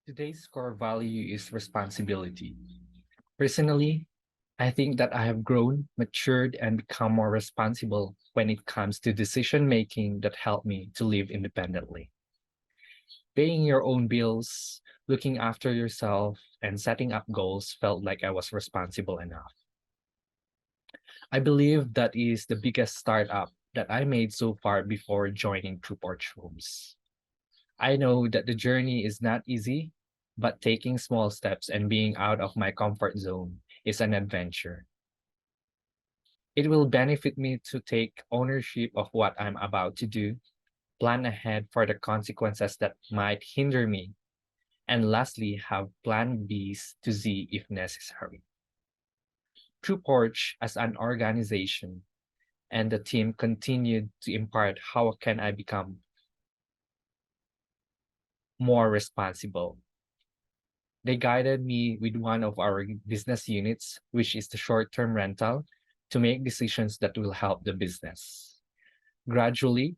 Today's core value is responsibility. Personally, I think that I have grown, matured, and become more responsible when it comes to decision making that help me to live independently. Paying your own bills, looking after yourself, and setting up goals felt like I was responsible enough. I believe that is the biggest startup that I made so far before joining True Porch Homes. I know that the journey is not easy, but taking small steps and being out of my comfort zone is an adventure. It will benefit me to take ownership of what I'm about to do, plan ahead for the consequences that might hinder me, and lastly, have plan Bs to Z if necessary. True Porch as an organization and the team continued to impart how can I become more responsible. They guided me with one of our business units, which is the short term rental, to make decisions that will help the business. Gradually,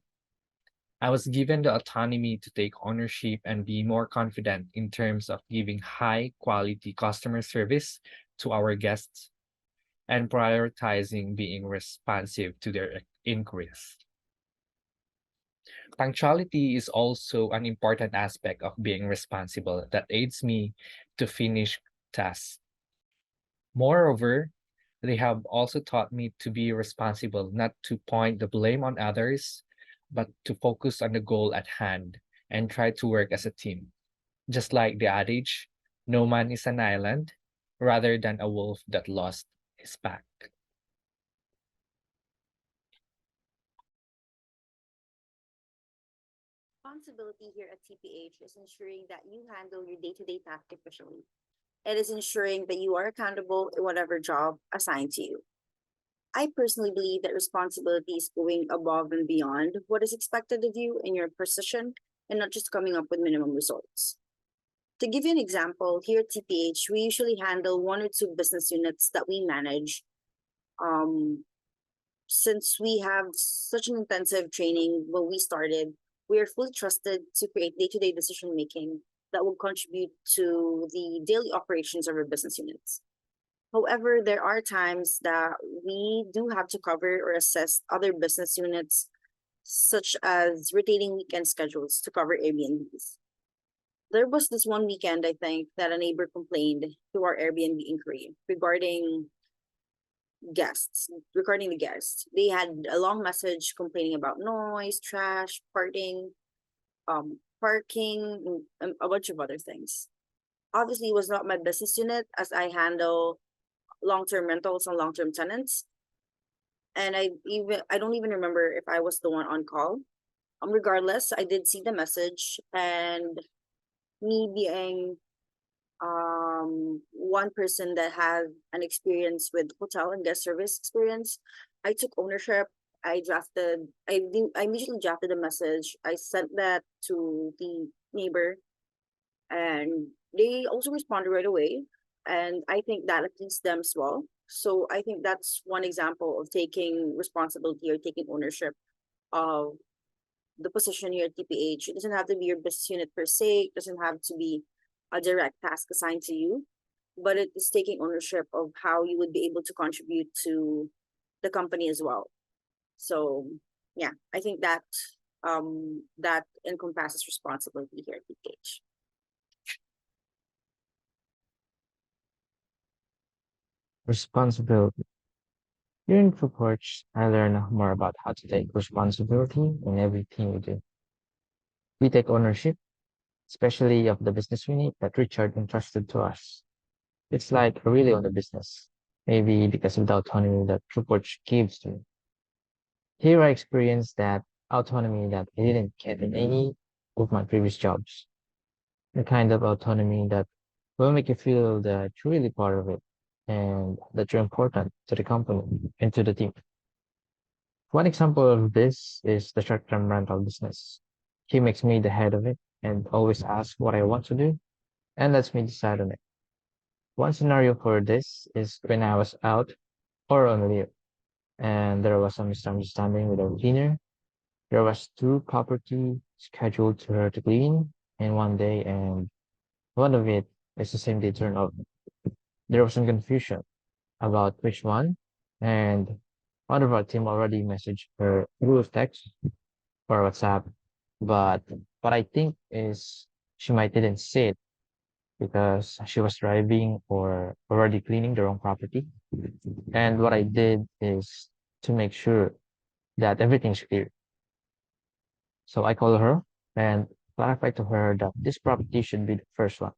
I was given the autonomy to take ownership and be more confident in terms of giving high quality customer service to our guests and prioritizing being responsive to their inquiries. Punctuality is also an important aspect of being responsible that aids me to finish tasks. Moreover, they have also taught me to be responsible, not to point the blame on others, but to focus on the goal at hand and try to work as a team. Just like the adage, no man is an island, rather than a wolf that lost his pack. Responsibility here at TPH is ensuring that you handle your day to day tasks efficiently. It is ensuring that you are accountable in whatever job assigned to you. I personally believe that responsibility is going above and beyond what is expected of you in your position and not just coming up with minimum results. To give you an example, here at TPH, we usually handle one or two business units that we manage. Um, since we have such an intensive training when we started, we are fully trusted to create day to day decision making that will contribute to the daily operations of our business units. However, there are times that we do have to cover or assess other business units, such as rotating weekend schedules to cover Airbnbs. There was this one weekend, I think, that a neighbor complained to our Airbnb inquiry regarding the guests. They had a long message complaining about noise, trash, parking, and a bunch of other things. Obviously, it was not my business unit as I handle long-term rentals and long-term tenants. And I don't even remember if I was the one on call. Regardless, I did see the message, and me being one person that had an experience with hotel and guest service experience, I took ownership. I immediately drafted a message. I sent that to the neighbor, and they also responded right away. And I think that pleased them as well. So I think that's one example of taking responsibility or taking ownership of the position here at TPH. It doesn't have to be your business unit per se. It doesn't have to be a direct task assigned to you, but it is taking ownership of how you would be able to contribute to the company as well. So yeah, I think that encompasses responsibility here at TPH. Responsibility. During reports, I learn more about how to take responsibility in everything we do. We take ownership, especially of the business unit that Richard entrusted to us. It's like really on the business, maybe because of the autonomy that reports gives to me. Here I experienced that autonomy that I didn't get in any of my previous jobs. The kind of autonomy that will make you feel that you're really part of it and that you're important to the company and to the team. One example of this is the short-term rental business. He makes me the head of it and always asks what I want to do and lets me decide on it. One scenario for this is when I was out or on leave and there was a misunderstanding with a cleaner. There was two property scheduled to her to clean in one day and One of it is the same day turnover. There was some confusion about which one, and one of our team already messaged her through text or WhatsApp. But what I think is she might didn't see it because she was driving or already cleaning the wrong property. And what I did is to make sure that everything's clear. So I called her and clarified to her that this property should be the first one.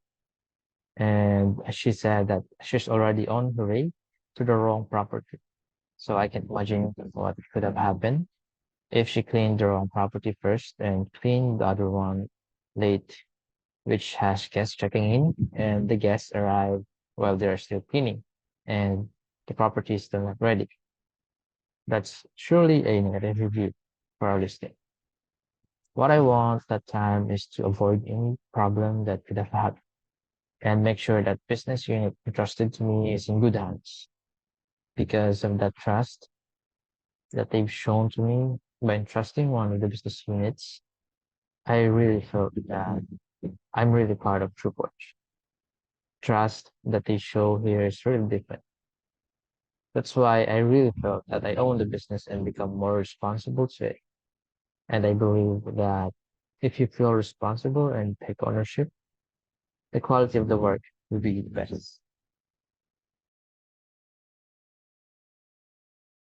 And she said that she's already on her way to the wrong property. So I can imagine what could have happened if she cleaned the wrong property first and cleaned the other one late, which has guests checking in, and the guests arrive while they're still cleaning, and the property is still not ready. That's surely a negative review for our listing. What I want that time is to avoid any problem that could have happened and make sure that business unit entrusted to me is in good hands. Because of that trust that they've shown to me by entrusting one of the business units, I really felt that I'm really proud of TruePorch. Trust that they show here is really different. That's why I really felt that I own the business and become more responsible to it. And I believe that if you feel responsible and take ownership, the quality of the work will be the best.